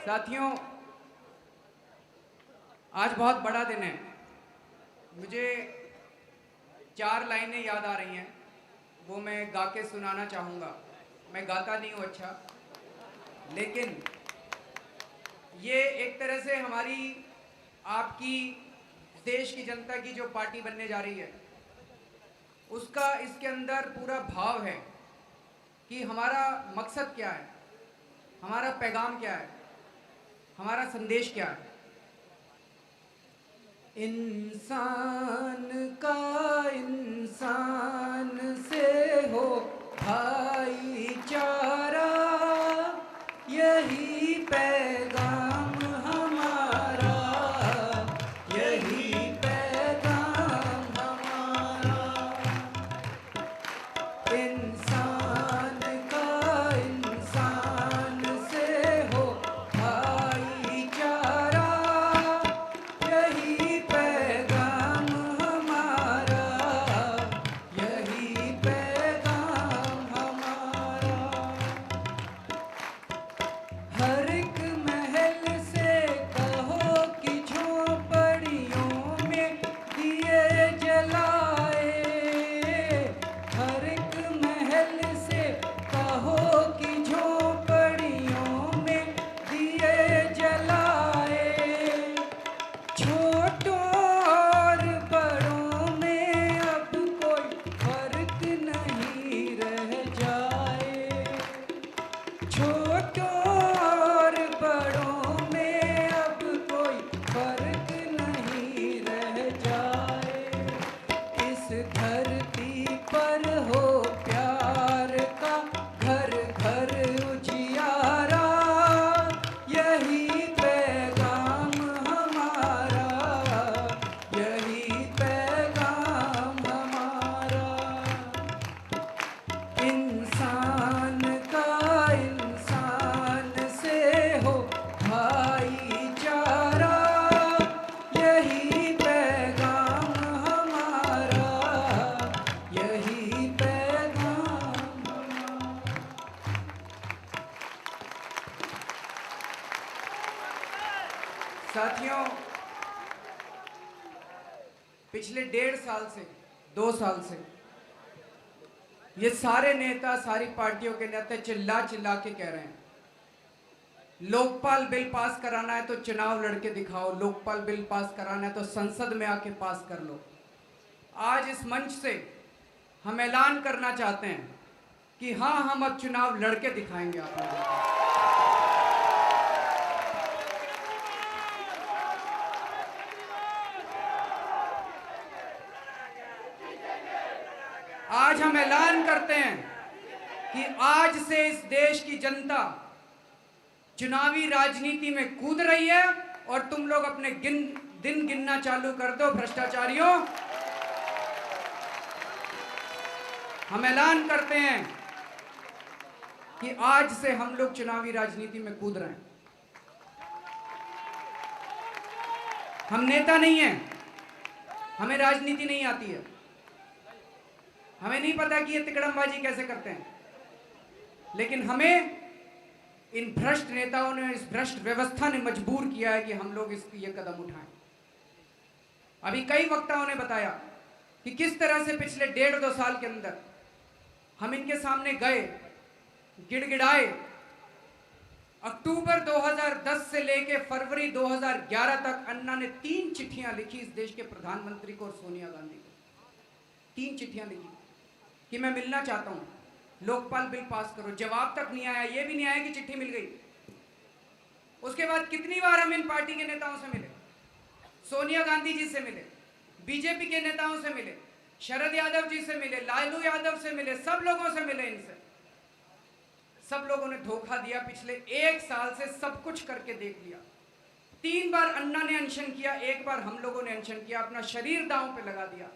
साथियों, आज बहुत बड़ा दिन है। मुझे 4 लाइनें याद आ रही हैं, वो मैं गा के सुनाना चाहूँगा। मैं गाता नहीं हूँ अच्छा, लेकिन ये एक तरह से हमारी, आपकी, देश की जनता की जो पार्टी बनने जा रही है, उसका इसके अंदर पूरा भाव है कि हमारा मकसद क्या है, हमारा पैगाम क्या है, हमारा संदेश क्या है। इंसान का इंसान से हो भाईचारा, यही पैगाम हमारा, यही पैगाम हमारा। इंसान का इंसान से हो भाईचारा, यही पैगाम हमारा, यही पैगाम हमारा। हर एक महल से कहो कि झोपड़ियों में दिए जलाए, हर एक महल से कहो कि झोपड़ियों में दिए जलाए। छोटों और बड़ों में अब कोई फर्क नहीं रह जाए, छोटों और बड़ों में अब कोई फर्क नहीं रह जाए। इस धरती पर हो प्यार का घर घर उजियारा, यही पैगाम हमारा, यही पैगाम हमारा। इंसान का इंसान से हो भाईचारा, यही पैगाम हमारा, यही पैगाम हमारा। साथियों, पिछले 1.5 साल से, 2 साल से ये सारे नेता, सारी पार्टियों के नेता चिल्ला चिल्ला के कह रहे हैं, लोकपाल बिल पास कराना है तो चुनाव लड़के दिखाओ, लोकपाल बिल पास कराना है तो संसद में आके पास कर लो। आज इस मंच से हम ऐलान करना चाहते हैं कि हाँ, हम अब चुनाव लड़के दिखाएंगे आप लोगों को। आज हम ऐलान करते हैं कि आज से इस देश की जनता चुनावी राजनीति में कूद रही है और तुम लोग अपने दिन गिनना चालू कर दो भ्रष्टाचारियों। हम ऐलान करते हैं कि आज से हम लोग चुनावी राजनीति में कूद रहे हैं। हम नेता नहीं हैं, हमें राजनीति नहीं आती है, हमें नहीं पता कि ये तिकड़मबाजी कैसे करते हैं, लेकिन हमें इन भ्रष्ट नेताओं ने, इस भ्रष्ट व्यवस्था ने मजबूर किया है कि हम लोग ये कदम उठाएं। अभी कई वक्ताओं ने बताया कि किस तरह से पिछले 1.5-2 साल के अंदर हम इनके सामने गए, गिड़गिड़ाए। अक्टूबर 2010 से लेकर फरवरी 2011 तक अन्ना ने 3 चिट्ठियां लिखी इस देश के प्रधानमंत्री को और सोनिया गांधी को। 3 चिट्ठियां लिखी कि मैं मिलना चाहता हूं, लोकपाल बिल पास करो। जवाब तक नहीं आया, ये भी नहीं आया कि चिट्ठी मिल गई। उसके बाद कितनी बार हम इन पार्टी के नेताओं से मिले, सोनिया गांधी जी से मिले, बीजेपी के नेताओं से मिले, शरद यादव जी से मिले, लालू यादव से मिले, सब लोगों से मिले। इनसे सब लोगों ने धोखा दिया। पिछले 1 साल से सब कुछ करके देख लिया। 3 बार अन्ना ने अनशन किया, 1 बार हम लोगों ने अनशन किया, अपना शरीर दांव पे लगा दिया,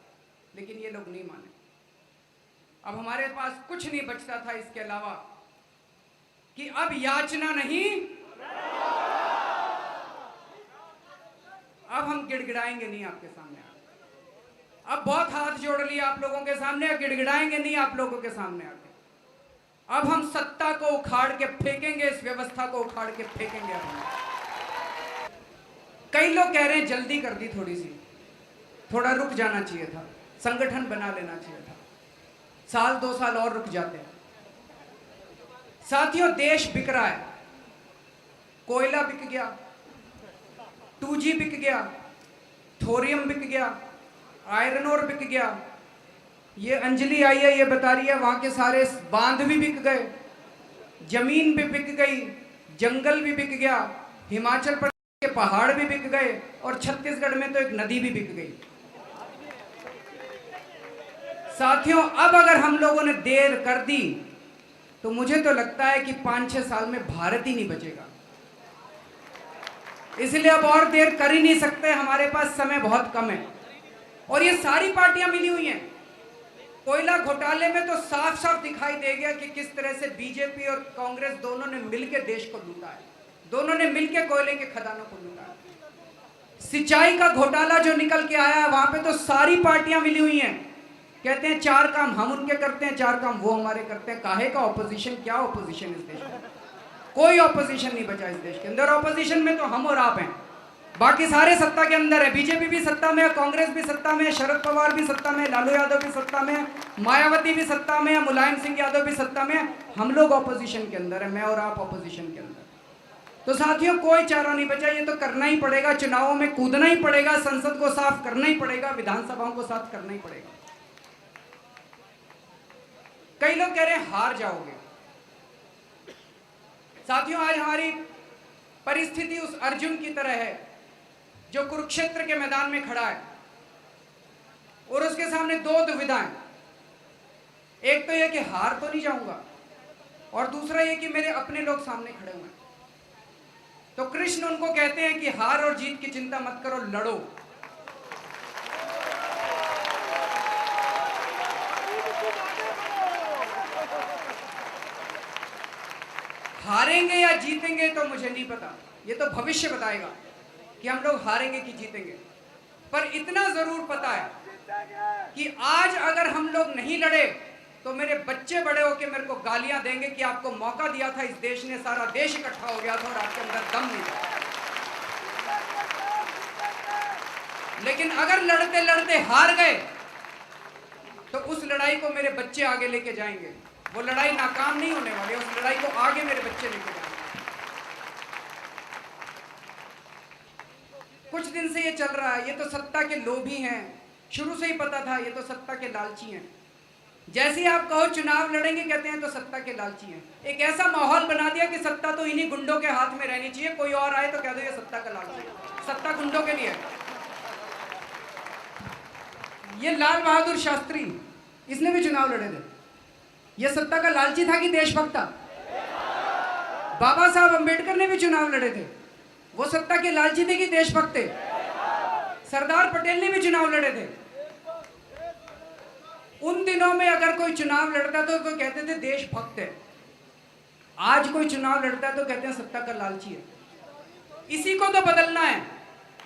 लेकिन ये लोग नहीं माने। अब हमारे पास कुछ नहीं बचता था इसके अलावा कि अब याचना नहीं, अब हम गिड़गिड़ाएंगे नहीं आपके सामने। अब बहुत हाथ जोड़ लिया आप लोगों के सामने, गिड़गिड़ाएंगे नहीं आप लोगों के सामने आके। अब हम सत्ता को उखाड़ के फेंकेंगे, इस व्यवस्था को उखाड़ के फेंकेंगे हम। कई लोग कह रहे हैं जल्दी कर दी थोड़ी सी, थोड़ा रुक जाना चाहिए था, संगठन बना लेना चाहिए था, साल 2 साल और रुक जाते हैं। साथियों, देश बिक रहा है। कोयला बिक गया, 2G बिक गया, थोरियम बिक गया, आयरन ओर बिक गया। ये अंजलि आई है, ये बता रही है वहां के सारे बांध भी बिक गए, जमीन भी बिक गई, जंगल भी बिक गया, हिमाचल प्रदेश के पहाड़ भी बिक गए, और छत्तीसगढ़ में तो एक नदी भी बिक गई। साथियों, अब अगर हम लोगों ने देर कर दी तो मुझे तो लगता है कि 5-6 साल में भारत ही नहीं बचेगा। इसलिए अब और देर कर ही नहीं सकते, हमारे पास समय बहुत कम है। और ये सारी पार्टियां मिली हुई हैं। कोयला घोटाले में तो साफ साफ दिखाई दे गया कि किस तरह से बीजेपी और कांग्रेस दोनों ने मिलकर देश को लूटा है, दोनों ने मिलकर कोयले के खदानों को लूटा है। सिंचाई का घोटाला जो निकल के आया, वहां पे तो सारी पार्टियां मिली हुई हैं। कहते हैं 4 काम हम उनके करते हैं, 4 काम वो हमारे करते हैं। काहे का ऑपोजिशन? क्या ऑपोजिशन इस देश में? कोई ऑपोजिशन नहीं बचा इस देश के अंदर। ऑपोजिशन में तो हम और आप हैं, बाकी सारे सत्ता के अंदर है। बीजेपी भी सत्ता में है, कांग्रेस भी सत्ता में है, शरद पवार भी सत्ता में है, लालू यादव भी सत्ता में है, मायावती भी सत्ता में है, मुलायम सिंह यादव भी सत्ता में है। हम लोग ऑपोजिशन के अंदर है, मैं और आप ऑपोजिशन के अंदर। तो साथियों, कोई चारा नहीं बचा, ये तो करना ही पड़ेगा। चुनावों में कूदना ही पड़ेगा, संसद को साफ करना ही पड़ेगा, विधानसभाओं को साफ करना ही पड़ेगा। कई लोग कह रहे हैं हार जाओगे। साथियों, आज हमारी परिस्थिति उस अर्जुन की तरह है जो कुरुक्षेत्र के मैदान में खड़ा है और उसके सामने 2 दुविधाएं। एक तो यह कि हार तो नहीं जाऊंगा, और दूसरा यह कि मेरे अपने लोग सामने खड़े हुए हैं। तो कृष्ण उनको कहते हैं कि हार और जीत की चिंता मत करो, लड़ो। हारेंगे या जीतेंगे तो मुझे नहीं पता, ये तो भविष्य बताएगा कि हम लोग हारेंगे कि जीतेंगे। पर इतना जरूर पता है कि आज अगर हम लोग नहीं लड़े तो मेरे बच्चे बड़े होकर मेरे को गालियां देंगे कि आपको मौका दिया था इस देश ने, सारा देश इकट्ठा हो गया था और आपके अंदर दम नहीं था। लेकिन अगर लड़ते लड़ते हार गए तो उस लड़ाई को मेरे बच्चे आगे लेके जाएंगे। वो लड़ाई नाकाम नहीं होने वाली, उस लड़ाई को आगे मेरे बच्चे लेके जाएंगे। कुछ दिन से ये चल रहा है, ये तो सत्ता के लोभी हैं, शुरू से ही पता था, ये तो सत्ता के लालची हैं। जैसे ही आप कहो चुनाव लड़ेंगे, कहते हैं तो सत्ता के लालची हैं। एक ऐसा माहौल बना दिया कि सत्ता तो इन्हीं गुंडों के हाथ में रहनी चाहिए, कोई और आए तो कह दो ये सत्ता का लालची है, सत्ता गुंडों के लिए। ये लाल बहादुर शास्त्री, इसने भी चुनाव लड़े थे। ये सत्ता का लालची था कि देशभक्त था? बाबा साहब अंबेडकर ने भी चुनाव लड़े थे, वो सत्ता के लालची थे कि देशभक्त थे? सरदार पटेल ने भी चुनाव लड़े थे। उन दिनों में अगर कोई चुनाव लड़ता तो कहते थे देशभक्त है, आज कोई चुनाव लड़ता है तो कहते हैं सत्ता का लालची है। इसी को तो बदलना है,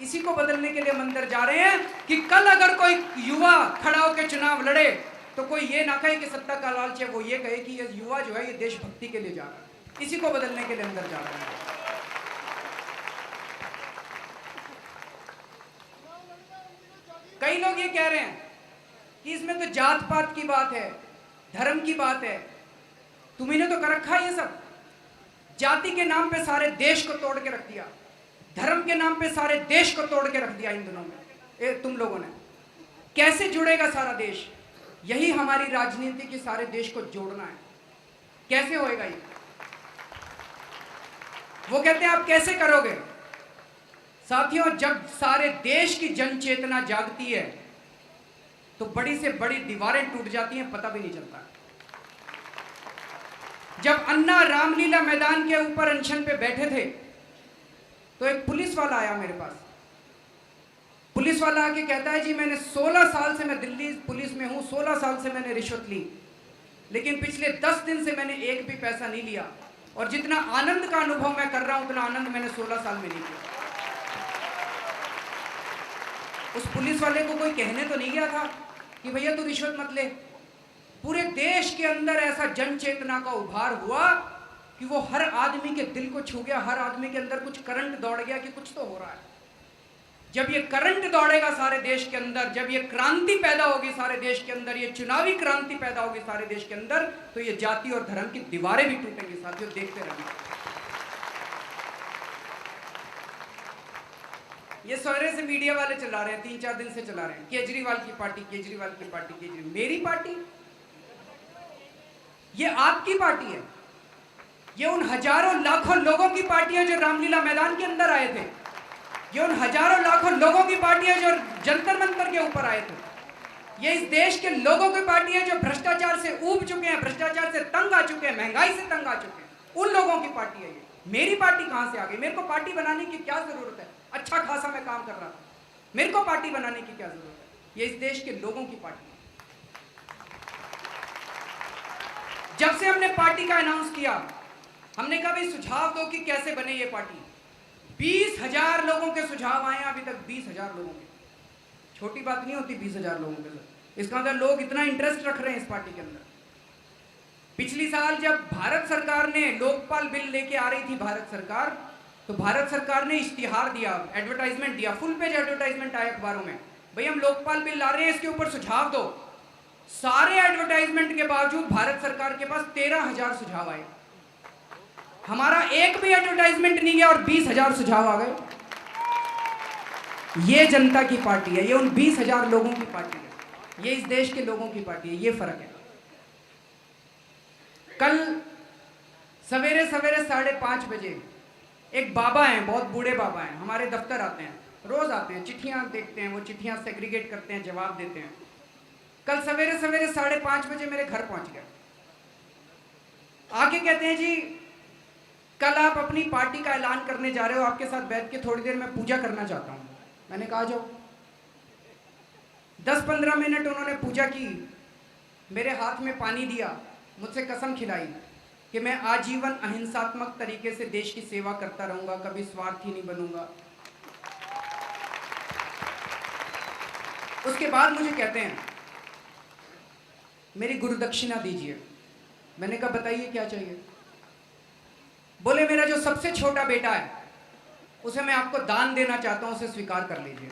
इसी को बदलने के लिए मंदिर जा रहे हैं कि कल अगर कोई युवा खड़ा होकर चुनाव लड़े तो कोई ये ना कहे कि सत्ता का लालच है, वो ये कहे कि ये युवा जो है ये देशभक्ति के लिए जा रहा है। इसी को बदलने के लिए अंदर जा रहे हैं। कई लोग ये कह रहे हैं कि इसमें तो जात पात की बात है, धर्म की बात है। तुम्ही ने तो कर रखा है ये सब, जाति के नाम पे सारे देश को तोड़ के रख दिया, धर्म के नाम पे सारे देश को तोड़ के रख दिया इन दिनों में तुम लोगों ने। कैसे जुड़ेगा सारा देश? यही हमारी राजनीति की सारे देश को जोड़ना है। कैसे होएगा ये? वो कहते हैं आप कैसे करोगे? साथियों, जब सारे देश की जन चेतना जागती है तो बड़ी से बड़ी दीवारें टूट जाती हैं, पता भी नहीं चलता। जब अन्ना रामलीला मैदान के ऊपर अनशन पे बैठे थे तो एक पुलिस वाला आया मेरे पास। पुलिस वाला आके कहता है जी मैंने 16 साल से मैं दिल्ली पुलिस में हूं, 16 साल से मैंने रिश्वत ली, लेकिन पिछले 10 दिन से मैंने एक भी पैसा नहीं लिया, और जितना आनंद का अनुभव मैं कर रहा हूं उतना आनंद मैंने 16 साल में नहीं किया। उस पुलिस वाले को कोई कहने तो नहीं गया था कि भैया तू रिश्वत मत ले। पूरे देश के अंदर ऐसा जन चेतना का उभार हुआ कि वो हर आदमी के दिल को छू गया, हर आदमी के अंदर कुछ करंट दौड़ गया कि कुछ तो हो रहा है। जब ये करंट दौड़ेगा सारे देश के अंदर, जब ये क्रांति पैदा होगी सारे देश के अंदर, ये चुनावी क्रांति पैदा होगी सारे देश के अंदर, तो ये जाति और धर्म की दीवारें भी टूटेंगी। साथियों, देखते रहिए। ये सवेरे से मीडिया वाले चला रहे हैं, 3-4 दिन से चला रहे हैं, केजरीवाल की पार्टी, केजरीवाल की पार्टी, केजरीवाल। मेरी पार्टी? ये आपकी पार्टी है। ये उन हजारों लाखों लोगों की पार्टी है जो रामलीला मैदान के अंदर आए थे। ये उन हजारों लाखों लोगों की पार्टी है जो जंतर मंतर के ऊपर आए थे। ये इस देश के लोगों की पार्टी है जो भ्रष्टाचार से ऊब चुके हैं, भ्रष्टाचार से तंग आ चुके हैं, महंगाई से तंग आ चुके हैं। उन लोगों की पार्टी है ये। मेरी पार्टी कहां से आ गई? मेरे को पार्टी बनाने की क्या जरूरत है? अच्छा खासा मैं काम कर रहा था, मेरे को पार्टी बनाने की क्या जरूरत है? ये इस देश के लोगों की पार्टी है। जब से हमने पार्टी का अनाउंस किया, हमने कहा भाई सुझाव दो कि कैसे बने ये पार्टी। 20,000 लोगों के सुझाव आए हैं अभी तक, 20,000 लोगों के। छोटी बात नहीं होती 20,000 लोगों के साथ। इसका मतलब लोग इतना इंटरेस्ट रख रहे हैं इस पार्टी के अंदर। पिछली साल जब भारत सरकार ने लोकपाल बिल लेके आ रही थी भारत सरकार, तो भारत सरकार ने इश्तिहार दिया, एडवर्टाइजमेंट दिया, फुल पेज एडवर्टाइजमेंट आया अखबारों में, भाई हम लोकपाल बिल ला रहे हैं, इसके ऊपर सुझाव दो। सारे एडवर्टाइजमेंट के बावजूद भारत सरकार के पास 13,000 सुझाव आए। हमारा एक भी एडवर्टाइजमेंट नहीं गया और 20,000 सुझाव आ गए। ये जनता की पार्टी है, ये उन 20,000 लोगों की पार्टी है, ये इस देश के लोगों की पार्टी है। ये फर्क है। कल सवेरे सवेरे 5:30 बजे एक बाबा हैं, बहुत बूढ़े बाबा हैं, हमारे दफ्तर आते हैं, रोज आते हैं, चिट्ठियां देखते हैं, वो चिट्ठियां सेग्रीगेट करते हैं, जवाब देते हैं। कल सवेरे सवेरे 5:30 बजे मेरे घर पहुंच गए। आके कहते हैं जी कल आप अपनी पार्टी का ऐलान करने जा रहे हो, आपके साथ बैठ के थोड़ी देर मैं पूजा करना चाहता हूं। मैंने कहा जाओ। 10-15 मिनट उन्होंने पूजा की, मेरे हाथ में पानी दिया, मुझसे कसम खिलाई कि मैं आजीवन अहिंसात्मक तरीके से देश की सेवा करता रहूंगा, कभी स्वार्थी नहीं बनूंगा। उसके बाद मुझे कहते हैं मेरी गुरुदक्षिणा दीजिए। मैंने कहा बताइए क्या चाहिए? बोले मेरा जो सबसे छोटा बेटा है उसे मैं आपको दान देना चाहता हूं, उसे स्वीकार कर लीजिए।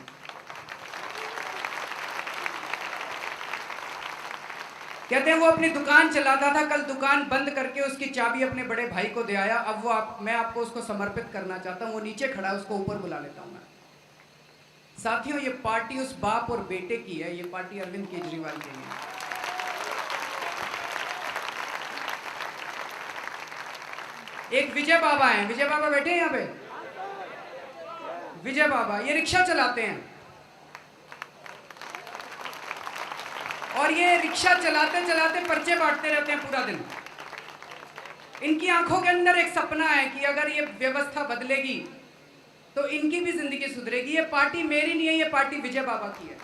कहते हैं वो अपनी दुकान चलाता था, कल दुकान बंद करके उसकी चाबी अपने बड़े भाई को दे आया। अब वो मैं आपको उसको समर्पित करना चाहता हूं। वो नीचे खड़ा है, उसको ऊपर बुला लेता हूं मैं। साथियों, ये पार्टी उस बाप और बेटे की है, ये पार्टी अरविंद केजरीवाल की है। एक विजय बाबा हैं, विजय बाबा बैठे हैं यहाँ पे। विजय बाबा ये रिक्शा चलाते हैं और ये रिक्शा चलाते चलाते पर्चे बांटते रहते हैं पूरा दिन। इनकी आंखों के अंदर एक सपना है कि अगर ये व्यवस्था बदलेगी तो इनकी भी जिंदगी सुधरेगी। ये पार्टी मेरी नहीं है, ये पार्टी विजय बाबा की है।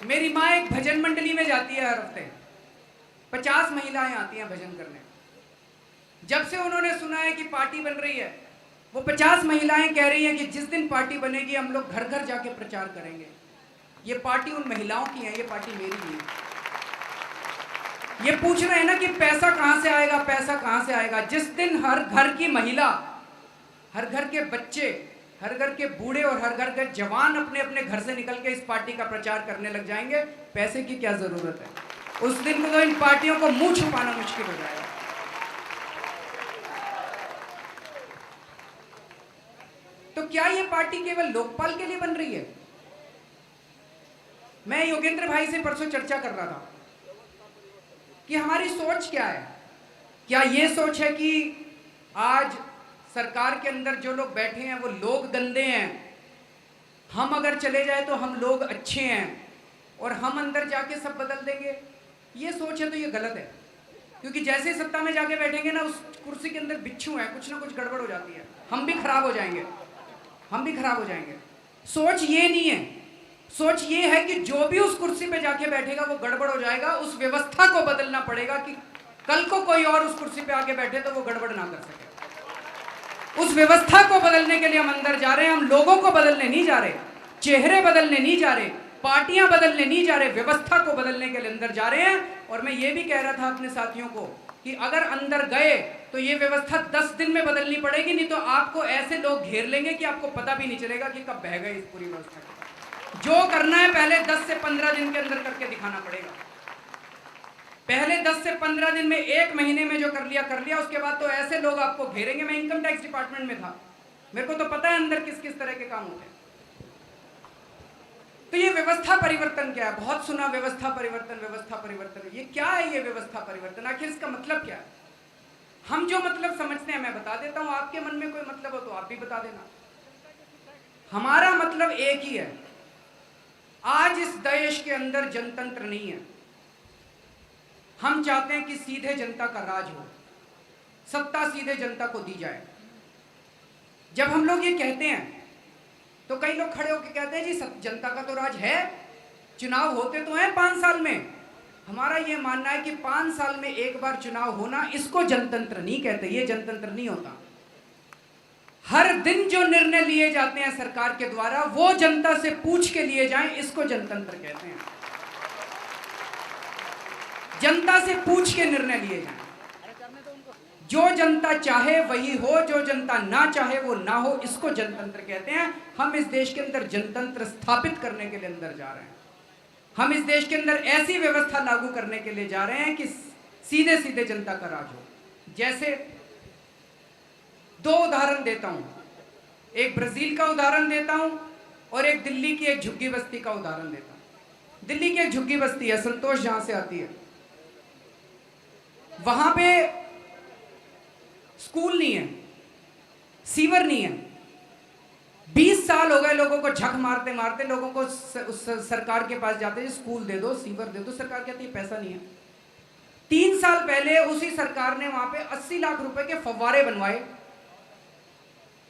मेरी माँ एक भजन मंडली में जाती है हर हफ्ते, 50 महिलाएं आती हैं भजन करने। जब से उन्होंने सुना है कि पार्टी बन रही है, वो 50 महिलाएं कह रही हैं कि जिस दिन पार्टी बनेगी हम लोग घर घर जाके प्रचार करेंगे। ये पार्टी उन महिलाओं की है, ये पार्टी मेरी नहीं है। ये पूछ रहे हैं ना कि पैसा कहां से आएगा, पैसा कहां से आएगा। जिस दिन हर घर की महिला, हर घर के बच्चे, हर घर के बूढ़े और हर घर के जवान अपने अपने घर से निकल के इस पार्टी का प्रचार करने लग जाएंगे, पैसे की क्या जरूरत है। उस दिन को तो इन पार्टियों को मुंह छुपाना मुश्किल हो जाएगा। तो क्या ये पार्टी केवल लोकपाल के लिए बन रही है? मैं योगेंद्र भाई से परसों चर्चा कर रहा था कि हमारी सोच क्या है। क्या ये सोच है कि आज सरकार के अंदर जो लोग बैठे हैं वो लोग गंदे हैं, हम अगर चले जाए तो हम लोग अच्छे हैं और हम अंदर जाके सब बदल देंगे? ये सोच है तो ये गलत है, क्योंकि जैसे सत्ता में जाके बैठेंगे ना, उस कुर्सी के अंदर बिच्छू है, कुछ ना कुछ गड़बड़ हो जाती है, हम भी खराब हो जाएंगे, हम भी खराब हो जाएंगे। सोच ये नहीं है, सोच ये है कि जो भी उस कुर्सी पे जाके बैठेगा वो गड़बड़ हो जाएगा। उस व्यवस्था को बदलना पड़ेगा कि कल को कोई और उस कुर्सी पे आके बैठे तो वो गड़बड़ ना कर सके। उस व्यवस्था को बदलने के लिए हम अंदर जा रहे हैं, हम लोगों को बदलने नहीं जा रहे। चेहरे बदलने नहीं जा रहे, पार्टियां बदलने नहीं जा रहे, व्यवस्था को बदलने के लिए अंदर जा रहे हैं। और मैं ये भी कह रहा था अपने साथियों को कि अगर अंदर गए तो ये व्यवस्था 10 दिन में बदलनी पड़ेगी, नहीं तो आपको ऐसे लोग घेर लेंगे कि आपको पता भी नहीं चलेगा कि कब बह गए इस पूरी व्यवस्था के। जो करना है पहले 10 से 15 दिन के अंदर करके दिखाना पड़ेगा। पहले 10 से 15 दिन में, 1 महीने में जो कर लिया, उसके बाद तो ऐसे लोग आपको घेरेंगे। मैं इनकम टैक्स डिपार्टमेंट में था, मेरे को तो पता है अंदर किस किस तरह के काम होते हैं। तो ये व्यवस्था परिवर्तन क्या है? बहुत सुना व्यवस्था परिवर्तन, व्यवस्था परिवर्तन। ये क्या है ये व्यवस्था परिवर्तन? आखिर इसका मतलब क्या है? हम जो मतलब समझते हैं मैं बता देता हूं, आपके मन में कोई मतलब हो तो आप भी बता देना। हमारा मतलब एक ही है। आज इस देश के अंदर जनतंत्र नहीं है। हम चाहते हैं कि सीधे जनता का राज हो, सत्ता सीधे जनता को दी जाए। जब हम लोग ये कहते हैं तो कई लोग खड़े होकर कहते हैं जी जनता का तो राज है, चुनाव होते तो हैं 5 साल में। हमारा ये मानना है कि 5 साल में एक बार चुनाव होना, इसको जनतंत्र नहीं कहते। ये जनतंत्र नहीं होता। हर दिन जो निर्णय लिए जाते हैं सरकार के द्वारा, वो जनता से पूछ के लिए जाएं, इसको जनतंत्र कहते हैं। जनता से पूछ के निर्णय लिए जाएं। जो जनता चाहे वही हो, जो जनता ना चाहे वो ना हो, इसको जनतंत्र कहते हैं। हम इस देश के अंदर जनतंत्र स्थापित करने के लिए अंदर जा रहे हैं। हम इस देश के अंदर ऐसी व्यवस्था लागू करने के लिए जा रहे हैं कि सीधे सीधे जनता का राज हो। जैसे 2 उदाहरण देता हूं, एक ब्राजील का उदाहरण देता हूं और एक दिल्ली की एक झुग्गी बस्ती का उदाहरण देता हूं। दिल्ली की एक झुग्गी बस्ती है, संतोष जहां से आती है, वहां पे स्कूल नहीं है, सीवर नहीं है। 20 साल हो गए लोगों को झक मारते मारते, लोगों को सरकार के पास जाते हैं, स्कूल दे दो, सीवर दे दो। सरकार कहती है पैसा नहीं है। 3 साल पहले उसी सरकार ने वहां पे 80 लाख रुपए के फव्वारे बनवाए।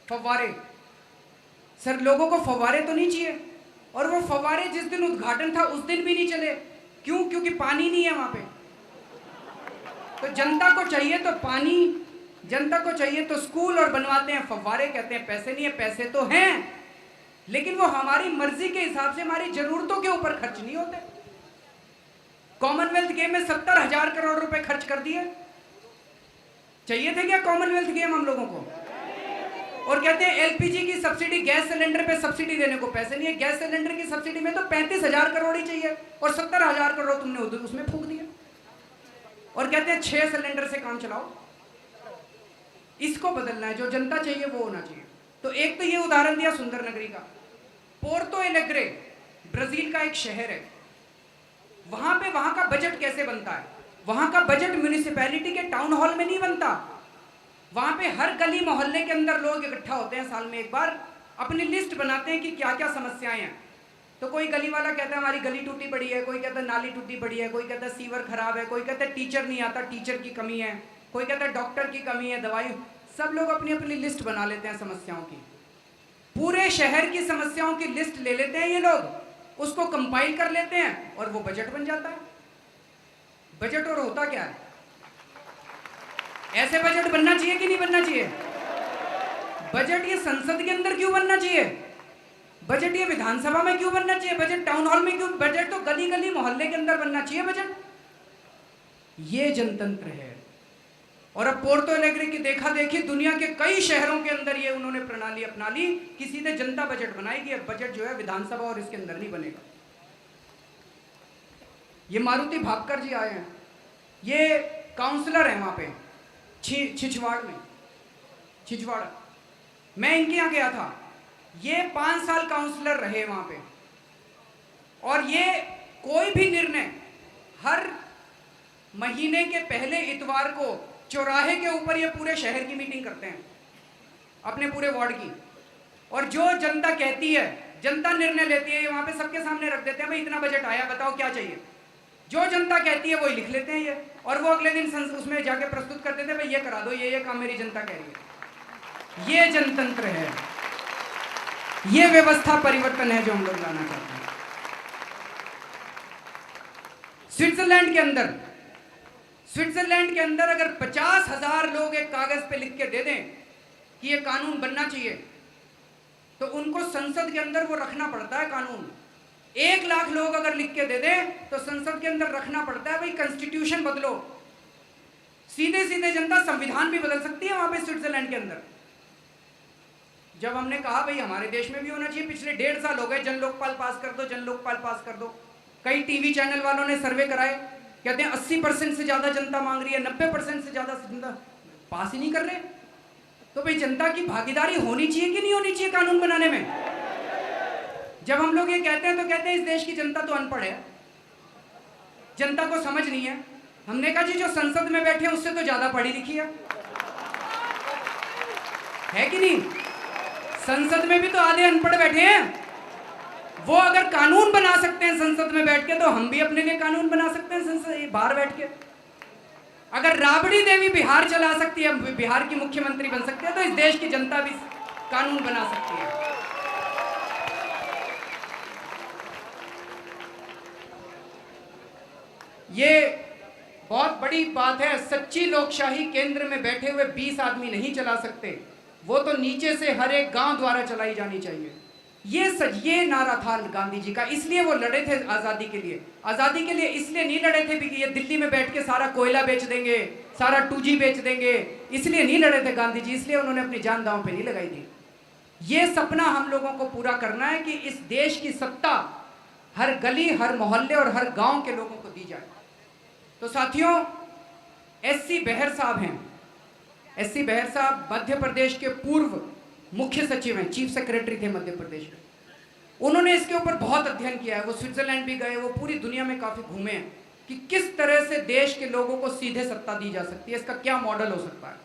फव्वारे सर, लोगों को फव्वारे तो नहीं चाहिए। और वो फव्वारे जिस दिन उद्घाटन था उस दिन भी नहीं चले। क्यों? क्योंकि पानी नहीं है वहां पे। तो जनता को चाहिए तो पानी, जनता को चाहिए तो स्कूल, और बनवाते हैं फव्वारे। कहते हैं पैसे नहीं है। पैसे तो हैं, लेकिन वो हमारी मर्जी के हिसाब से हमारी जरूरतों के ऊपर खर्च नहीं होते। कॉमनवेल्थ गेम में 70,000 करोड़ रुपए खर्च कर दिए। चाहिए थे क्या कॉमनवेल्थ गेम हम लोगों को? और कहते हैं एलपीजी की सब्सिडी, गैस सिलेंडर पे सब्सिडी देने को पैसे नहीं है। गैस सिलेंडर की सब्सिडी में तो 35,000 करोड़ ही चाहिए, और 70,000 करोड़ तुमने उसमें फूंक दिया। और कहते हैं 6 सिलेंडर से काम चलाओ। इसको बदलना है। जो जनता चाहिए वो होना चाहिए। तो एक तो ये उदाहरण दिया सुंदर नगरी का। पोर्तो एलेग्रे ब्राजील का एक शहर है। वहां पे वहां का बजट कैसे बनता है? वहां का बजट म्युनिसिपैलिटी के टाउन हॉल में नहीं बनता। वहां पे हर गली मोहल्ले के अंदर लोग इकट्ठा होते हैं, साल में एक बार अपनी लिस्ट बनाते हैं कि क्या क्या समस्याएं हैं। तो कोई गली वाला कहता है हमारी गली टूटी पड़ी है, कोई कहता है नाली टूटी पड़ी है, कोई कहता है सीवर खराब है, कोई कहता है टीचर नहीं आता, टीचर की कमी है, कोई कहता है डॉक्टर की कमी है, दवाई। सब लोग अपनी अपनी लिस्ट बना लेते हैं समस्याओं की। पूरे शहर की समस्याओं की लिस्ट ले लेते हैं ये लोग, उसको कंपाइल कर लेते हैं और वो बजट बन जाता है। बजट और होता क्या है? ऐसे बजट बनना चाहिए कि नहीं बनना चाहिए? बजट ये संसद के अंदर क्यों बनना चाहिए? बजट ये विधानसभा में क्यों बनना चाहिए? बजट टाउन हॉल में क्यों? बजट तो गली गली मोहल्ले के अंदर बनना चाहिए बजट। ये जनतंत्र है। और अब पोर्तो एलेग्रे की देखा देखी दुनिया के कई शहरों के अंदर ये उन्होंने प्रणाली अपना ली कि सीधे जनता बजट बनाएगी। अब बजट जो है विधानसभा और इसके अंदर नहीं बनेगा। ये मारुति भापकर जी आए हैं, ये काउंसलर है वहां पे छिछवाड़ में, छिछवाड़। मैं इनके यहाँ गया था। ये 5 साल काउंसलर रहे वहां पे, और ये कोई भी निर्णय हर महीने के पहले इतवार को चौराहे के ऊपर ये पूरे शहर की मीटिंग करते हैं, अपने पूरे वार्ड की। और जो जनता कहती है, जनता निर्णय लेती है, ये वहां पे सबके सामने रख देते हैं, भाई इतना बजट आया, बताओ क्या चाहिए। जो जनता कहती है वही लिख लेते हैं ये, और वो अगले दिन उसमें जाके प्रस्तुत कर देते हैं, भाई ये करा दो, ये काम मेरी जनता कह रही है। ये जनतंत्र है, ये व्यवस्था परिवर्तन है जो हम लोग लाना चाहते हैं। स्विट्जरलैंड के अंदर अगर 50,000 लोग एक कागज पे लिख के दे दें कि ये कानून बनना चाहिए, तो उनको संसद के अंदर वो रखना पड़ता है कानून। 1 लाख लोग अगर लिख के दे दें तो संसद के अंदर रखना पड़ता है, भाई कॉन्स्टिट्यूशन बदलो। सीधे सीधे जनता संविधान भी बदल सकती है वहां पे स्विट्जरलैंड के अंदर। जब हमने कहा भाई हमारे देश में भी होना चाहिए, पिछले 1.5 साल हो गए जन लोकपाल पास कर दो, जन लोकपाल पास कर दो। कई टीवी चैनल वालों ने सर्वे कराए, कहते हैं 80% से ज्यादा जनता मांग रही है, 90% से ज्यादा जनता पास ही नहीं कर रहे। तो भाई जनता की भागीदारी होनी चाहिए कि नहीं होनी चाहिए कानून बनाने में? जब हम लोग ये कहते हैं तो कहते हैं इस देश की जनता तो अनपढ़ है, जनता को समझ नहीं है। हमने कहा जी जो संसद में बैठे हैं उससे तो ज्यादा पढ़ी लिखी है कि नहीं? संसद में भी तो आधे अनपढ़ बैठे हैं। वो अगर कानून बना सकते हैं संसद में बैठ के, तो हम भी अपने लिए कानून बना सकते हैं संसद बाहर बैठ के। अगर राबड़ी देवी बिहार चला सकती है, बिहार की मुख्यमंत्री बन सकती है, तो इस देश की जनता भी कानून बना सकती है। ये बहुत बड़ी बात है। सच्ची लोकशाही केंद्र में बैठे हुए 20 आदमी नहीं चला सकते, वो तो नीचे से हर एक गांव द्वारा चलाई जानी चाहिए। ये नारा था गांधी जी का, इसलिए वो लड़े थे आज़ादी के लिए। आज़ादी के लिए इसलिए नहीं लड़े थे कि ये दिल्ली में बैठ के सारा कोयला बेच देंगे, सारा 2G बेच देंगे, इसलिए नहीं लड़े थे गांधी जी। इसलिए उन्होंने अपनी जान दांव पे नहीं लगाई थी। ये सपना हम लोगों को पूरा करना है कि इस देश की सत्ता हर गली, हर मोहल्ले और हर गांव के लोगों को दी जाए। तो साथियों, SC बेहर साहब हैं। SC बेहर साहब मध्य प्रदेश के पूर्व मुख्य सचिव हैं, चीफ सेक्रेटरी थे मध्य प्रदेश में। उन्होंने इसके ऊपर बहुत अध्ययन किया है। वो स्विट्जरलैंड भी गए, वो पूरी दुनिया में काफी घूमे हैं कि किस तरह से देश के लोगों को सीधे सत्ता दी जा सकती है, इसका क्या मॉडल हो सकता है।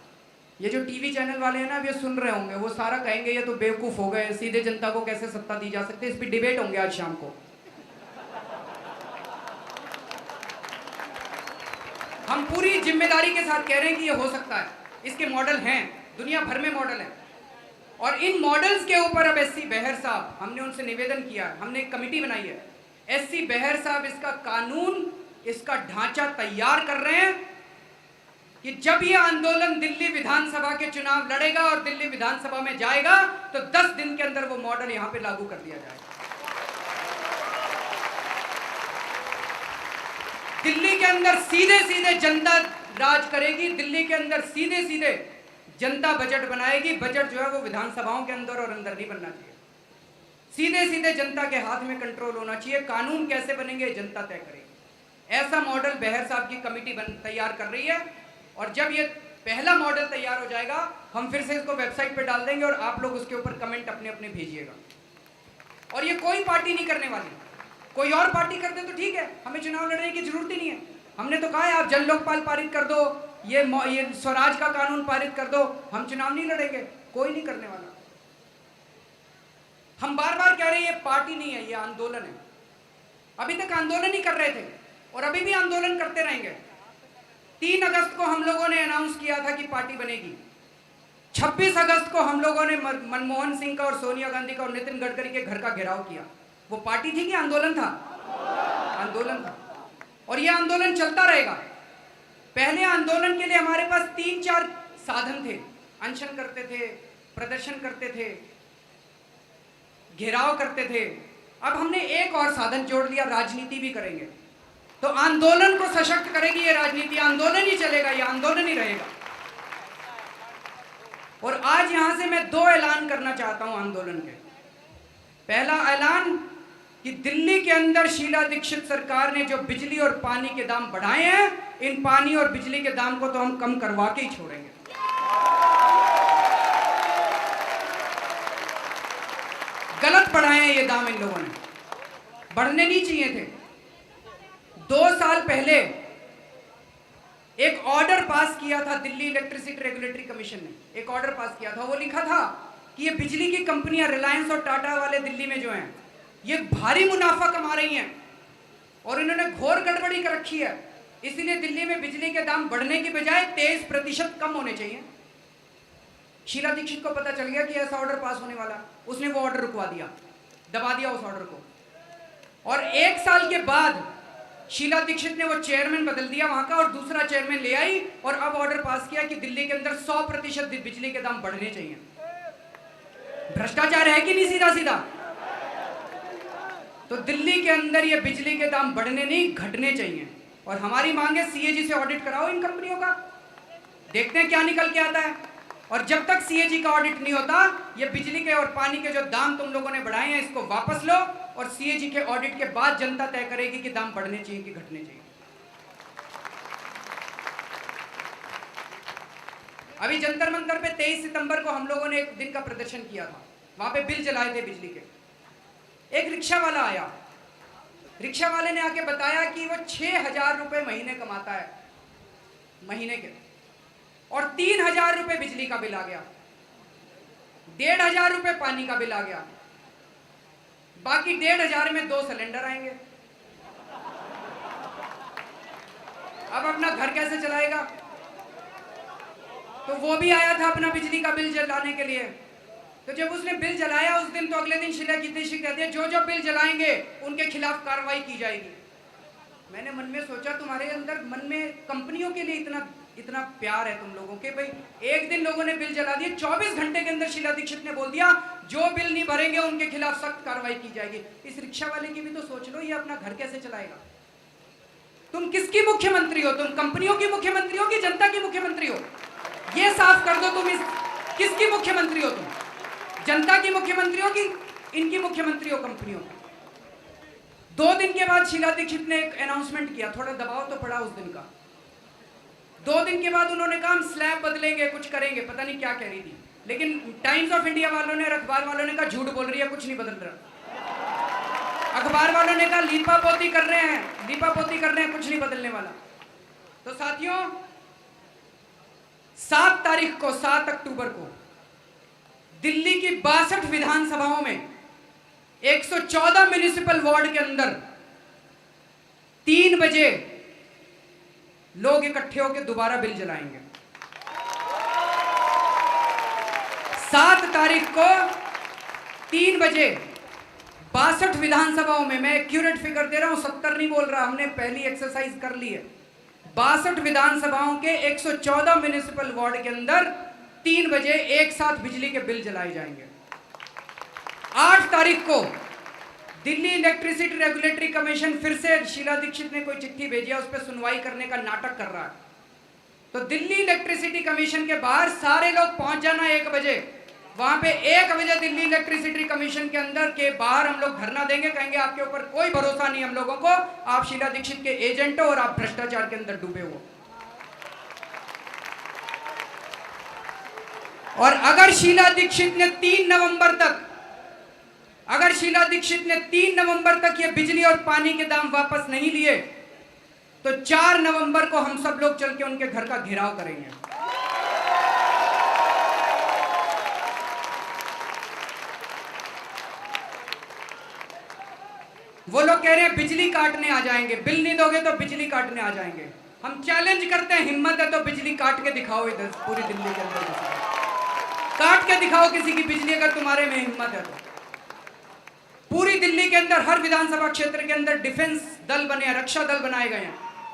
ये जो टीवी चैनल वाले हैं ना, अब ये सुन रहे होंगे, वो सारा कहेंगे ये तो बेवकूफ हो गए, सीधे जनता को कैसे सत्ता दी जा सकती है। इस पर डिबेट होंगे आज शाम को। हम पूरी जिम्मेदारी के साथ कह रहे हैं कि ये हो सकता है, इसके मॉडल हैं, दुनिया भर में मॉडल है। और इन मॉडल्स के ऊपर अब SC बेहर साहब, हमने उनसे निवेदन किया, हमने एक कमेटी बनाई है। SC बेहर साहब इसका कानून, इसका ढांचा तैयार कर रहे हैं कि जब ये आंदोलन दिल्ली विधानसभा के चुनाव लड़ेगा और दिल्ली विधानसभा में जाएगा तो 10 दिन के अंदर वो मॉडल यहां पे लागू कर दिया जाएगा। दिल्ली के अंदर सीधे सीधे जनता राज करेगी, दिल्ली के अंदर सीधे सीधे जनता बजट बनाएगी। बजट जो है वो विधानसभाओं के अंदर और अंदर नहीं बनना चाहिए, सीधे सीधे जनता के हाथ में कंट्रोल होना चाहिए। कानून कैसे बनेंगे जनता तय करेगी। ऐसा मॉडल बेहर साहब की कमेटी तैयार कर रही है। और जब ये पहला मॉडल तैयार हो जाएगा, हम फिर से इसको वेबसाइट पे डाल देंगे और आप लोग उसके ऊपर कमेंट अपने अपने भेजिएगा। और ये कोई पार्टी नहीं करने वाली, कोई और पार्टी कर दे तो ठीक है, हमें चुनाव लड़ने की जरूरत ही नहीं है। हमने तो कहा है आप जन लोकपाल पारित कर दो, ये स्वराज का कानून पारित कर दो, हम चुनाव नहीं लड़ेंगे, कोई नहीं करने वाला। हम बार बार कह रहे हैं ये पार्टी नहीं है, ये आंदोलन है। अभी तक आंदोलन ही कर रहे थे और अभी भी आंदोलन करते रहेंगे। 3 अगस्त को हम लोगों ने अनाउंस किया था कि पार्टी बनेगी। 26 अगस्त को हम लोगों ने मनमोहन सिंह का और सोनिया गांधी का और नितिन गडकरी के घर का घेराव किया। वो पार्टी थी कि आंदोलन था? आंदोलन था। और यह आंदोलन चलता रहेगा। पहले आंदोलन के लिए हमारे पास 3-4 साधन थे, अनशन करते थे, प्रदर्शन करते थे, घेराव करते थे। अब हमने एक और साधन जोड़ लिया, राजनीति भी करेंगे। तो आंदोलन को सशक्त करेगी ये राजनीति, आंदोलन ही चलेगा, ये आंदोलन ही रहेगा। और आज यहां से मैं 2 ऐलान करना चाहता हूं आंदोलन के। पहला ऐलान कि दिल्ली के अंदर शीला दीक्षित सरकार ने जो बिजली और पानी के दाम बढ़ाए हैं, इन पानी और बिजली के दाम को तो हम कम करवा के ही छोड़ेंगे। गलत बढ़ाए हैं ये दाम, इन लोगों ने बढ़ने नहीं चाहिए थे। 2 साल पहले एक ऑर्डर पास किया था दिल्ली इलेक्ट्रिसिटी रेगुलेटरी कमीशन ने, एक ऑर्डर पास किया था। वो लिखा था कि ये बिजली की कंपनियां रिलायंस और टाटा वाले दिल्ली में जो हैं, ये भारी मुनाफा कमा रही हैं और इन्होंने घोर गड़बड़ी कर रखी है। इसीलिए दिल्ली में बिजली के दाम बढ़ने की बजाय 23% कम होने चाहिए। शीला दीक्षित को पता चल गया कि ऐसा ऑर्डर पास होने वाला, उसने वो ऑर्डर रुकवा दिया, दबा दिया उस ऑर्डर को। और 1 साल के बाद शीला दीक्षित ने वो चेयरमैन बदल दिया वहां का और दूसरा चेयरमैन ले आई और अब ऑर्डर पास किया कि दिल्ली के अंदर 100% बिजली के दाम बढ़ने चाहिए। भ्रष्टाचार है कि नहीं सीधा सीधा? तो दिल्ली के अंदर ये बिजली के दाम बढ़ने नहीं घटने चाहिए। और हमारी मांग है सीएजी से ऑडिट कराओ इन कंपनियों का, देखते हैं क्या निकल के आता है। और जब तक सीएजी का ऑडिट नहीं होता, ये बिजली के और पानी के जो दाम तुम लोगों ने बढ़ाए हैं इसको वापस लो, और सीएजी के ऑडिट के बाद जनता तय करेगी कि दाम बढ़ने चाहिए कि घटने चाहिए। अभी जंतर मंतर पे 23 सितंबर को हम लोगों ने एक दिन का प्रदर्शन किया था, वहां पे बिल जलाए थे बिजली के। एक रिक्शा वाला आया, रिक्शा वाले ने आके बताया कि वो 6,000 रुपए महीने कमाता है महीने के, और 3,000 रुपए बिजली का बिल आ गया, 1,500 रुपए पानी का बिल आ गया, बाकी 1,500 में 2 सिलेंडर आएंगे। अब अपना घर कैसे चलाएगा? तो वो भी आया था अपना बिजली का बिल जलाने के लिए। तो जब उसने बिल जलाया उस दिन, तो अगले दिन शीला जीतेशी कहती है जो जो बिल जलाएंगे उनके खिलाफ कार्रवाई की जाएगी। मैंने मन में सोचा तुम्हारे अंदर मन में कंपनियों के लिए इतना प्यार है तुम लोगों के। भाई एक दिन लोगों ने बिल जला दिए, 24 घंटे के अंदर शीला दीक्षित ने बोल दिया जो बिल नहीं भरेंगे उनके खिलाफ सख्त कार्रवाई की जाएगी। इस रिक्शा वाले की भी तो सोच लो, ये अपना घर कैसे चलाएगा? तुम किसकी मुख्यमंत्री हो? तुम कंपनियों की मुख्यमंत्री हो कि जनता की मुख्यमंत्री हो? ये साफ कर दो, तुम किसकी मुख्यमंत्री हो? तुम जनता की मुख्यमंत्री हो कि इनकी मुख्यमंत्री हो कंपनियों? 2 दिन के बाद शीला दीक्षित ने एक अनाउंसमेंट किया, थोड़ा दबाव तो पड़ा उस दिन का। 2 दिन के बाद उन्होंने कहा हम स्लैब बदलेंगे, कुछ करेंगे, पता नहीं क्या कह रही थी। लेकिन टाइम्स ऑफ इंडिया वालों ने और अखबार वालों ने कहा झूठ बोल रही है, कुछ नहीं बदल रहा। अखबार वालों ने कहा लीपापोती कर रहे हैं, लीपापोती कर रहे हैं, कुछ नहीं बदलने वाला। तो साथियों 7 तारीख को, 7 अक्टूबर को दिल्ली की 62 विधानसभाओं में 114 म्युनिसिपल वार्ड के अंदर 3 बजे लोग इकट्ठे होकर दोबारा बिल जलाएंगे। 7 तारीख को 3 बजे 62 विधानसभाओं में, मैं एक्यूरेट फिगर दे रहा हूं, 70 नहीं बोल रहा, हमने पहली एक्सरसाइज कर ली है। 62 विधानसभाओं के 114 म्युनिसिपल वार्ड के अंदर 3 बजे एक साथ बिजली के बिल जलाए जाएंगे। 8 तारीख को दिल्ली इलेक्ट्रिसिटी रेगुलेटरी कमीशन, फिर से शीला दीक्षित ने कोई चिट्ठी भेजी है, उस पर सुनवाई करने का नाटक कर रहा है। तो दिल्ली इलेक्ट्रिसिटी कमीशन के बाहर सारे लोग पहुंच जाना 1 बजे। वहां पे 1 बजे दिल्ली इलेक्ट्रिसिटी कमीशन के अंदर के बाहर हम लोग धरना देंगे, कहेंगे आपके ऊपर कोई भरोसा नहीं हम लोगों को, आप शीला दीक्षित के एजेंट हो और आप भ्रष्टाचार के अंदर डूबे हो। और अगर शीला दीक्षित ने 3 नवंबर तक, अगर शीला दीक्षित ने 3 नवंबर तक ये बिजली और पानी के दाम वापस नहीं लिए, तो 4 नवंबर को हम सब लोग चल के उनके घर का घेराव करेंगे। वो लोग कह रहे हैं बिजली काटने आ जाएंगे, बिल नहीं दोगे तो बिजली काटने आ जाएंगे। हम चैलेंज करते हैं, हिम्मत है तो बिजली काट के दिखाओ, इधर पूरी दिल्ली के अंदर काट के दिखाओ किसी की बिजली, अगर तुम्हारे में हिम्मत है तो। पूरी दिल्ली के अंदर हर विधानसभा क्षेत्र के अंदर डिफेंस दल बने हैं, रक्षा दल बनाए गए हैं।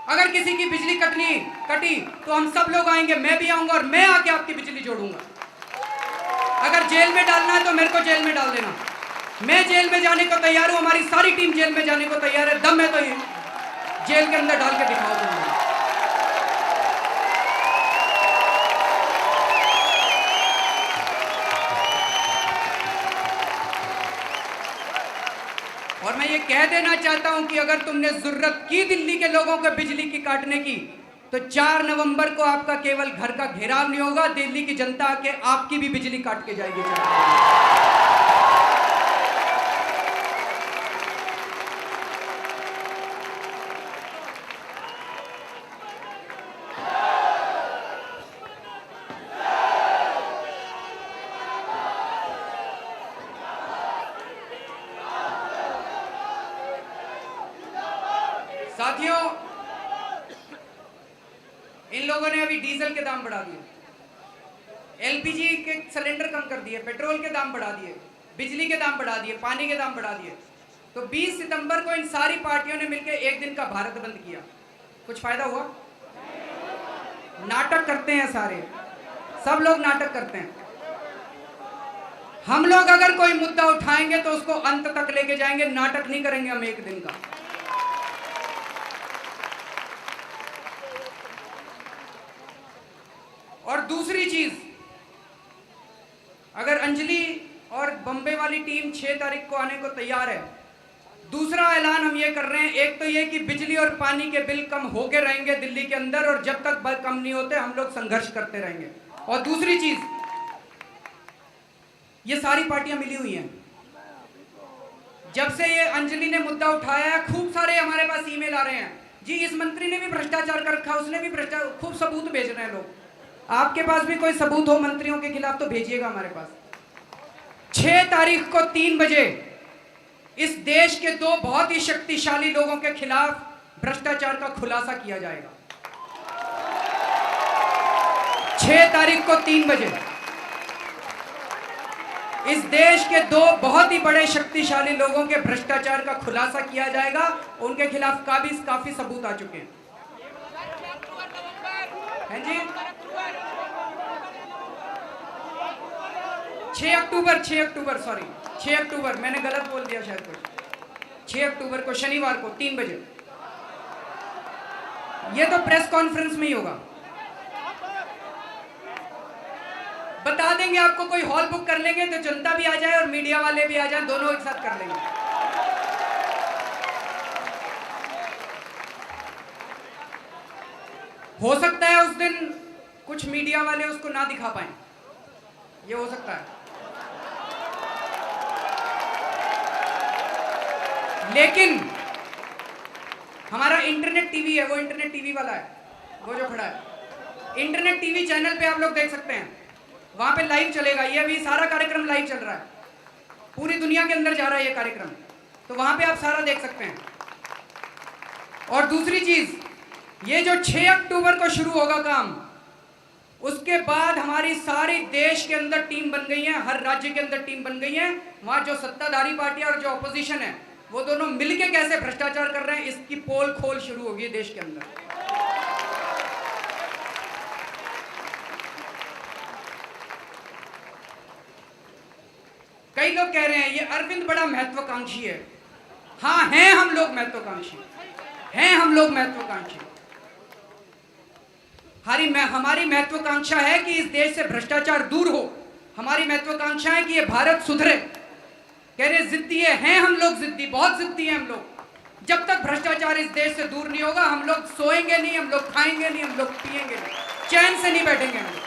अगर किसी की बिजली कटी तो हम सब लोग आएंगे, मैं भी आऊंगा और मैं आके आपकी बिजली जोड़ूंगा। अगर जेल में डालना है तो मेरे को जेल में डाल देना, मैं जेल में जाने को तैयार हूं, हमारी सारी टीम जेल में जाने को तैयार है, दम है तो ये जेल के अंदर डाल के दिखाओ तुम। और मैं ये कह देना चाहता हूं कि अगर तुमने जरूरत की दिल्ली के लोगों को बिजली की काटने की, तो 4 नवंबर को आपका केवल घर का घेराव नहीं होगा, दिल्ली की जनता के आपकी भी बिजली काट के जाएगी। साथियों इन लोगों ने अभी डीजल के दाम बढ़ा दिए, एलपीजी के सिलेंडर कम कर दिए, पेट्रोल के दाम बढ़ा दिए, बिजली के दाम बढ़ा दिए, पानी के दाम बढ़ा दिए। तो 20 सितंबर को इन सारी पार्टियों ने मिलकर एक दिन का भारत बंद किया। कुछ फायदा हुआ? नाटक करते हैं सारे, सब लोग नाटक करते हैं। हम लोग अगर कोई मुद्दा उठाएंगे तो उसको अंत तक लेके जाएंगे, नाटक नहीं करेंगे हम एक दिन का। और दूसरी चीज, अगर अंजलि और बम्बे वाली टीम 6 तारीख को आने को तैयार है, दूसरा ऐलान हम ये कर रहे हैं, एक तो ये कि बिजली और पानी के बिल कम होके रहेंगे दिल्ली के अंदर, और जब तक बिल कम नहीं होते हम लोग संघर्ष करते रहेंगे। और दूसरी चीज, ये सारी पार्टियां मिली हुई हैं। जब से ये अंजलि ने मुद्दा उठाया है, खूब सारे हमारे पास ईमेल आ रहे हैं, जी इस मंत्री ने भी भ्रष्टाचार कर रखा, उसने भी भ्रष्टाचार, खूब सबूत भेज रहे हैं लोग। आपके पास भी कोई सबूत हो मंत्रियों के खिलाफ तो भेजिएगा हमारे पास। 6 तारीख को 3 बजे इस देश के 2 बहुत ही शक्तिशाली लोगों के खिलाफ भ्रष्टाचार का खुलासा किया जाएगा। 6 तारीख को 3 बजे इस देश के 2 बहुत ही बड़े शक्तिशाली लोगों के भ्रष्टाचार का खुलासा किया जाएगा। उनके खिलाफ काफी सबूत आ चुके हैं। हैं जी, 6 अक्टूबर, मैंने गलत बोल दिया शायद कुछ। 6 अक्टूबर को शनिवार को 3 बजे, ये तो प्रेस कॉन्फ्रेंस में ही होगा। बता देंगे आपको, कोई हॉल बुक कर लेंगे तो जनता भी आ जाए और मीडिया वाले भी आ जाए, दोनों एक साथ कर लेंगे। हो सकता है उस दिन कुछ मीडिया वाले उसको ना दिखा पाए, ये हो सकता है। लेकिन हमारा इंटरनेट टीवी है, वो इंटरनेट टीवी वाला है, वो जो खड़ा है, इंटरनेट टीवी चैनल पे आप लोग देख सकते हैं, वहां पे लाइव चलेगा। ये अभी सारा कार्यक्रम लाइव चल रहा है, पूरी दुनिया के अंदर जा रहा है ये कार्यक्रम, तो वहां पे आप सारा देख सकते हैं। और दूसरी चीज, ये जो 6 अक्टूबर को शुरू होगा काम, उसके बाद हमारी सारी देश के अंदर टीम बन गई है, हर राज्य के अंदर टीम बन गई है। वहां जो सत्ताधारी पार्टी और जो ऑपोजिशन है, वो दोनों मिलके कैसे भ्रष्टाचार कर रहे हैं, इसकी पोल खोल शुरू होगी देश के अंदर। कई लोग कह रहे हैं ये अरविंद बड़ा महत्वाकांक्षी है। हाँ, हैं हम लोग महत्वाकांक्षी, हैं हम लोग महत्वाकांक्षी। हमारी महत्वाकांक्षा है कि इस देश से भ्रष्टाचार दूर हो। हमारी महत्वाकांक्षा है कि ये भारत सुधरे। कह रहे जिद्दी हैं हम लोग, जिद्दी, बहुत जिद्दी हैं हम लोग। जब तक भ्रष्टाचार इस देश से दूर नहीं होगा, हम लोग सोएंगे नहीं, हम लोग खाएंगे नहीं, हम लोग पिएंगे नहीं, चैन से नहीं बैठेंगे हम लोग।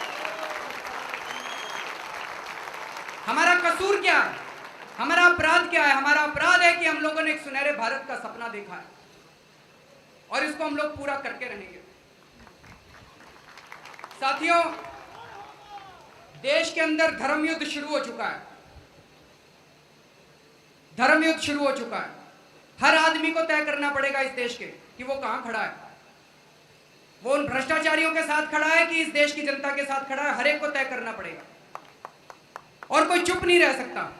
हमारा कसूर क्या है, हमारा अपराध क्या है? हमारा अपराध है कि हम लोगों ने एक सुनहरे भारत का सपना देखा है और इसको हम लोग पूरा करके रहेंगे। साथियों, देश के अंदर धर्म युद्ध शुरू हो चुका है, धर्म युद्ध शुरू हो चुका है। हर आदमी को तय करना पड़ेगा इस देश के कि वो कहां खड़ा है। वो उन भ्रष्टाचारियों के साथ खड़ा है कि इस देश की जनता के साथ खड़ा है, हर एक को तय करना पड़ेगा। और कोई चुप नहीं रह सकता।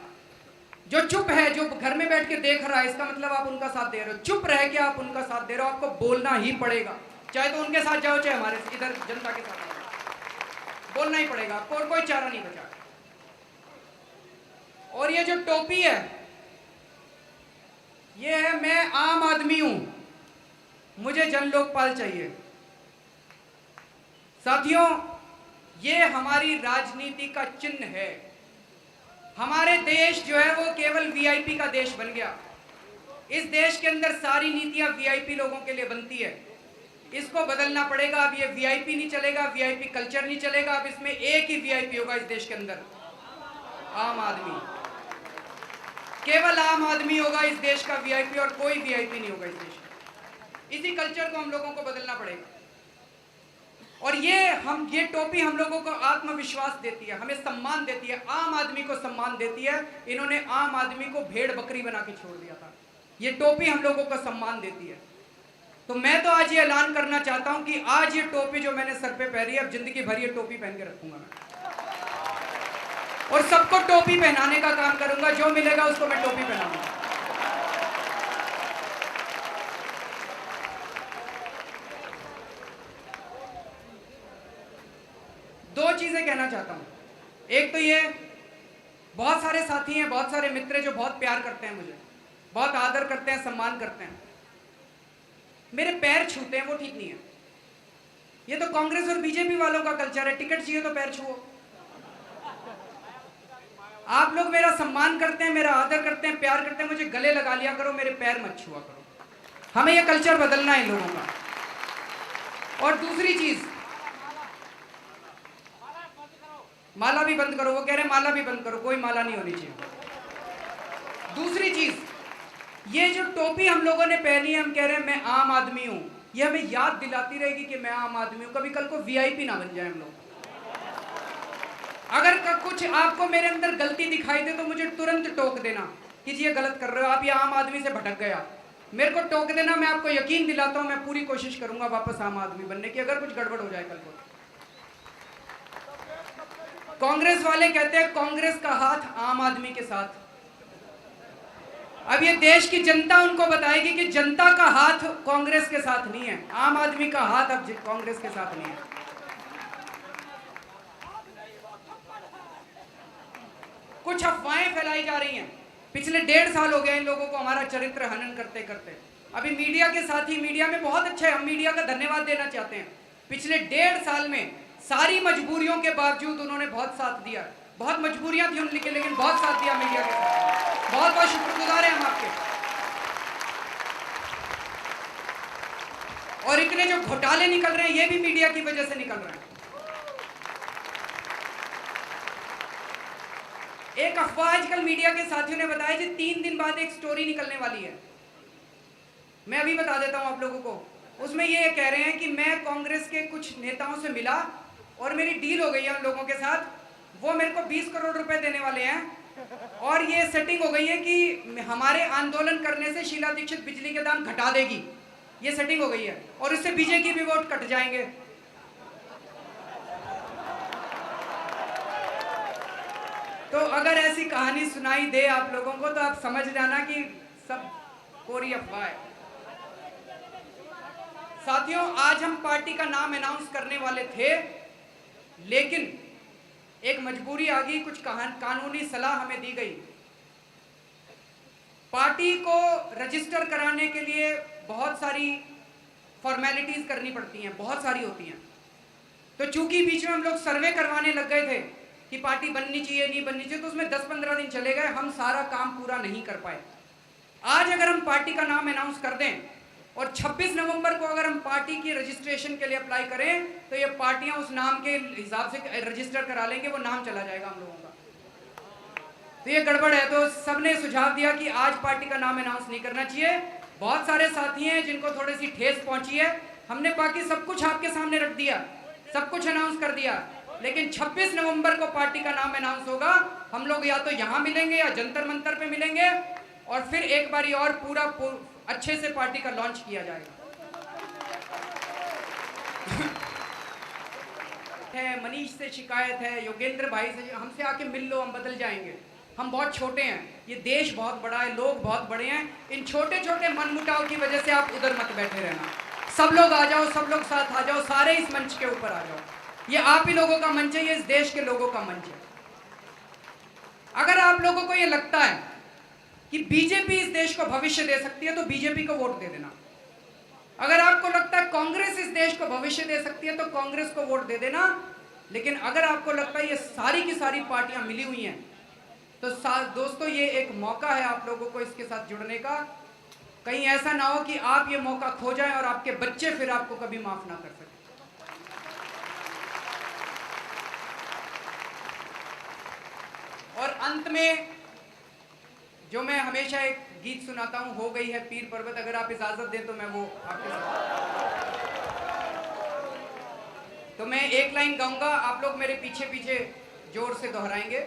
जो चुप है, जो घर में बैठ के देख रहा है, इसका मतलब आप उनका साथ दे रहे हो। चुप रह के आप उनका साथ दे रहे हो, आपको बोलना ही पड़ेगा। चाहे तो उनके साथ जाओ, चाहे हमारे इधर जनता के साथ जाओ, बोलना ही पड़ेगा आपको, और कोई चारा नहीं बचा। और ये जो टोपी है, ये है मैं आम आदमी हूं, मुझे जन लोकपाल चाहिए। साथियों, ये हमारी राजनीति का चिन्ह है। हमारे देश जो है वो केवल वीआईपी का देश बन गया। इस देश के अंदर सारी नीतियां वीआईपी लोगों के लिए बनती है। इसको बदलना पड़ेगा। अब ये वीआईपी नहीं चलेगा, वीआईपी कल्चर नहीं चलेगा। अब इसमें एक ही वीआईपी होगा इस देश के अंदर, आम आदमी। केवल आम आदमी होगा इस देश का वीआईपी, और कोई वीआईपी नहीं होगा इस देश का। इसी कल्चर को हम लोगों को बदलना पड़ेगा। और ये टोपी हम लोगों को आत्मविश्वास देती है, हमें सम्मान देती है, आम आदमी को सम्मान देती है। इन्होंने आम आदमी को भेड़ बकरी बना के छोड़ दिया था, ये टोपी हम लोगों को सम्मान देती है। तो मैं तो आज ये ऐलान करना चाहता हूं कि आज ये टोपी जो मैंने सर पे पहनी है, अब जिंदगी भर ये टोपी पहन के रखूंगा मैं, और सबको टोपी पहनाने का काम करूंगा। जो मिलेगा उसको मैं टोपी पहनाऊंगा। दो चीजें कहना चाहता हूं। एक तो ये, बहुत सारे साथी हैं, बहुत सारे मित्र हैं जो बहुत प्यार करते हैं मुझे, बहुत आदर करते हैं, सम्मान करते हैं, मेरे पैर छूते हैं, वो ठीक नहीं है। ये तो कांग्रेस और बीजेपी वालों का कल्चर है, टिकट चाहिए तो पैर छुओ। आप लोग मेरा सम्मान करते हैं, मेरा आदर करते हैं, प्यार करते हैं, मुझे गले लगा लिया करो, मेरे पैर मत छुआ करो। हमें यह कल्चर बदलना है इन लोगों का। और दूसरी चीज, माला भी बंद करो, वो कह रहे हैं माला भी बंद करो, कोई माला नहीं होनी चाहिए। दूसरी चीज, ये जो टोपी हम लोगों ने पहनी है, हम कह रहे हैं मैं आम आदमी हूं, ये हमें याद दिलाती रहेगी कि मैं आम आदमी हूं, कभी कल को वीआईपी ना बन जाए हम लोग। अगर कुछ आपको मेरे अंदर गलती दिखाई दे तो मुझे तुरंत टोक देना कि जी ये गलत कर रहे हो आप, ये आम आदमी से भटक गया, मेरे को टोक देना, मैं आपको यकीन दिलाता हूं मैं पूरी कोशिश करूंगा वापस आम आदमी बनने की, अगर कुछ गड़बड़ हो जाए कल को। कांग्रेस वाले कहते हैं कांग्रेस का हाथ आम आदमी के साथ। अब ये देश की जनता उनको बताएगी कि जनता का हाथ कांग्रेस के साथ नहीं है, आम आदमी का हाथ अब कांग्रेस के साथ नहीं है। कुछ अफवाहें फैलाई जा रही हैं, पिछले 1.5 साल हो गए इन लोगों को हमारा चरित्र हनन करते करते। अभी मीडिया के साथ ही, मीडिया में बहुत अच्छा है, हम मीडिया का धन्यवाद देना चाहते हैं। पिछले 1.5 साल में सारी मजबूरियों के बावजूद उन्होंने बहुत साथ दिया, बहुत मजबूरियां थी उनके, लेकिन बहुत साथ दिया मीडिया के साथ। बहुत बहुत शुक्रगुजार हैं हम आपके। और इतने जो घोटाले निकल रहे हैं ये भी मीडिया की वजह से निकल रहे हैं। एक अफवाह आजकल मीडिया के साथियों ने बताया कि 3 दिन बाद एक स्टोरी निकलने वाली है, मैं अभी बता देता हूं आप लोगों को। उसमें ये कह रहे हैं कि मैं कांग्रेस के कुछ नेताओं से मिला और मेरी डील हो गई है उन लोगों के साथ, वो मेरे को 20 करोड़ रुपए देने वाले हैं और ये सेटिंग हो गई है कि हमारे आंदोलन करने से शीला दीक्षित बिजली के दाम घटा देगी, ये सेटिंग हो गई है और इससे बीजेपी भी वोट कट जाएंगे। तो अगर ऐसी कहानी सुनाई दे आप लोगों को तो आप समझ जाना कि सब कोरी अफवाह है। साथियों, आज हम पार्टी का नाम अनाउंस करने वाले थे, लेकिन एक मजबूरी आ गई, कुछ कानूनी सलाह हमें दी गई। पार्टी को रजिस्टर कराने के लिए बहुत सारी फॉर्मेलिटीज करनी पड़ती हैं, बहुत सारी होती हैं। तो चूंकि बीच में हम लोग सर्वे करवाने लग गए थे कि पार्टी बननी चाहिए नहीं बननी चाहिए, तो उसमें 10-15 दिन चले गए, हम सारा काम पूरा नहीं कर पाए। आज अगर हम पार्टी का नाम अनाउंस कर दें और 26 नवंबर को अगर हम पार्टी की रजिस्ट्रेशन के लिए अप्लाई करें तो ये पार्टियां उस नाम के हिसाब से रजिस्टर करा लेंगे, वो नाम चला जाएगा हम लोगों का। तो ये गड़बड़ है। तो सबने सुझाव दिया कि आज पार्टी का नाम अनाउंस नहीं करना चाहिए। बहुत सारे साथी हैं जिनको थोड़ी सी ठेस पहुंची है, हमने बाकी सब कुछ आपके सामने रख दिया, सब कुछ अनाउंस कर दिया, लेकिन 26 नवंबर को पार्टी का नाम अनाउंस होगा। हम लोग या तो यहां मिलेंगे या जंतर मंतर पे मिलेंगे और फिर एक बारी और पूरा अच्छे से पार्टी का लॉन्च किया जाएगा। है मनीष से शिकायत है, योगेंद्र भाई से, हमसे आके मिल लो, हम बदल जाएंगे। हम बहुत छोटे हैं, ये देश बहुत बड़ा है, लोग बहुत बड़े हैं, इन छोटे छोटे मनमुटाव की वजह से आप उधर मत बैठे रहना। सब लोग आ जाओ, सब लोग साथ आ जाओ, सारे इस मंच के ऊपर आ जाओ। ये आप ही लोगों का मंच है, ये इस देश के लोगों का मंच है। अगर आप लोगों को ये लगता है कि बीजेपी इस देश को भविष्य दे सकती है तो बीजेपी को वोट दे देना। अगर आपको लगता है कांग्रेस इस देश को भविष्य दे सकती है तो कांग्रेस को वोट दे देना। लेकिन अगर आपको लगता है ये सारी की सारी पार्टियां मिली हुई हैं तो दोस्तों ये एक मौका है आप लोगों को इसके साथ जुड़ने का। कहीं ऐसा ना हो कि आप ये मौका खो जाएं और आपके बच्चे फिर आपको कभी माफ ना कर सकें। और अंत में जो मैं हमेशा एक गीत सुनाता हूं, हो गई है पीर पर्वत, अगर आप इजाजत दें तो मैं वो आपके साथ, तो मैं एक लाइन गाऊंगा, आप लोग मेरे पीछे पीछे जोर से दोहराएंगे।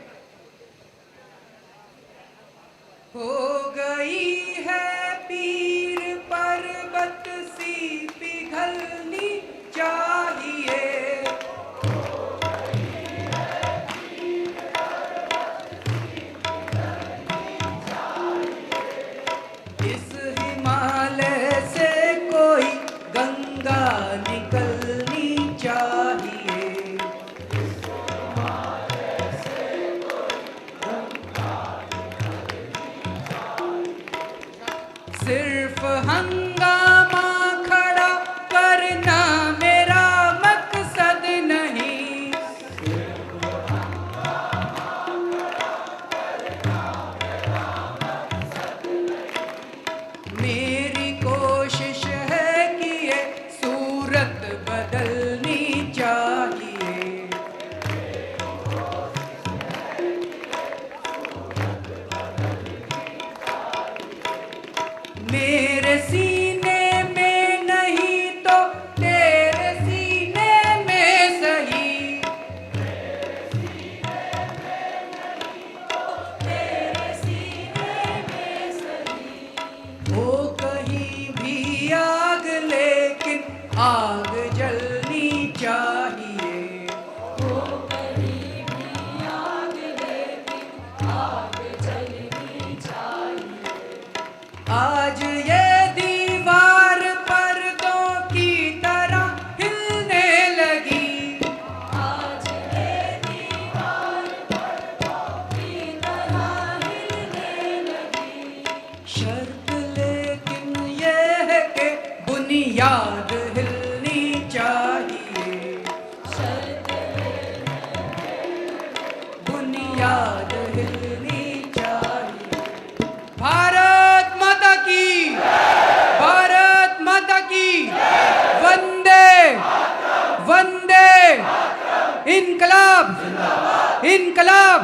हो गई है पीर पर्वत सी पिघलनी चाहिए, निकलनी चाहिए। सिर्फ हंगामा खड़ा करना मेरा मकसद नहीं। मेरी कोशिश है कि ये सूरत बदलनी चाहिए। मेरे सीने में नहीं तो तेरे सीने में सही। हो कहीं भी आग लेकिन आग जलनी चाहिए। आज ये दीवार पर्दों की तरह हिलने लगी। शर्त लेकिन ये है कि बुनियाद हिलनी चाहिए। बुनियाद हिलनी चाहिए। भारत माता की, भारत माता की, वंदे वंदे, इनकलाब इनकलाब।